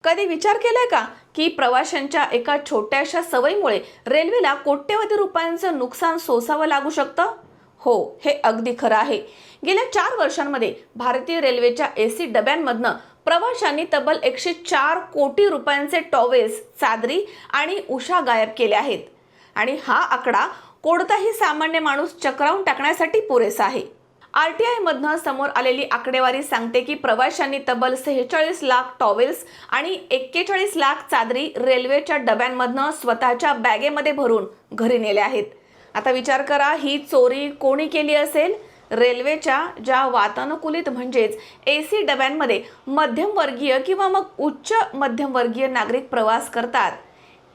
कधी विचार केलाय का की प्रवाशांच्या एका छोट्याशा सवयीमुळे रेल्वेला कोट्यवधी रुपयांचं नुकसान सोसावं लागू शकतं? हो, हे अगदी खरं आहे. गेल्या 4 वर्षांमध्ये भारतीय रेल्वेच्या एसी डब्यांमधनं प्रवाशांनी तब्बल 104 कोटी रुपयांचे टॉवेल्स, चादरी आणि उशा गायब केले आहेत. आणि हा आकडा कोणताही सामान्य माणूस चक्रावून टाकण्यासाठी पुरेसा आहे. आरटीआय मधनं समोर आलेली आकडेवारी सांगते की प्रवाशांनी तब्बल 46 लाख टॉवेल्स आणि 41 लाख चादरी रेल्वेच्या डब्यांमधनं स्वतःच्या बॅगेमध्ये भरून घरी नेल्या आहेत. आता विचार करा, ही चोरी कोणी केली असेल? रेल्वेच्या ज्या वातानुकूलित म्हणजेच एसी डब्यांमध्ये मध्यमवर्गीय किंवा मग उच्च मध्यमवर्गीय नागरिक प्रवास करतात,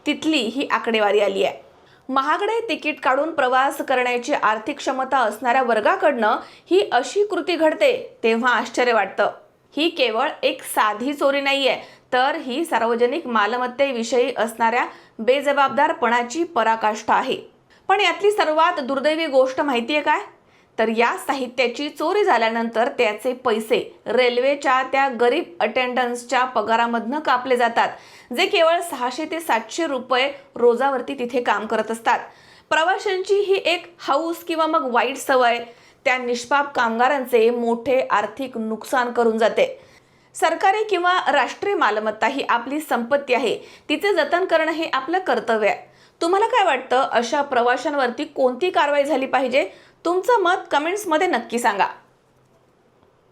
तिथली ही आकडेवारी आली आहे. महागडे तिकीट काढून प्रवास करण्याची आर्थिक क्षमता असणाऱ्या वर्गाकडनं ही अशी कृती घडते तेव्हा आश्चर्य वाटतं. ही केवळ एक साधी चोरी नाहीये, तर ही सार्वजनिक मालमत्तेविषयी असणाऱ्या बेजबाबदारपणाची पराकाष्ठा आहे. पण यातली सर्वात दुर्दैवी गोष्ट माहितीये काय? तर या साहित्याची चोरी झाल्यानंतर त्याचे पैसे रेल्वेच्या त्या गरीब अटेंडन्सच्या पगारामधनं कापले जातात, जे केवळ 600 ते 700 रुपये रोजावरती तिथे काम करत असतात. प्रवाशांची ही एक हौस किंवा मग वाईट सवय त्या निष्पाप कामगारांचे मोठे आर्थिक नुकसान करून जाते. सरकारी किंवा राष्ट्रीय मालमत्ता ही आपली संपत्ती आहे, तिचे जतन करणं हे आपलं कर्तव्य आहे. तुम्हाला काय वाटतं, अशा प्रवाशांवरती कोणती कारवाई झाली पाहिजे? तुमचं मत कमेंट्समध्ये नक्की सांगा.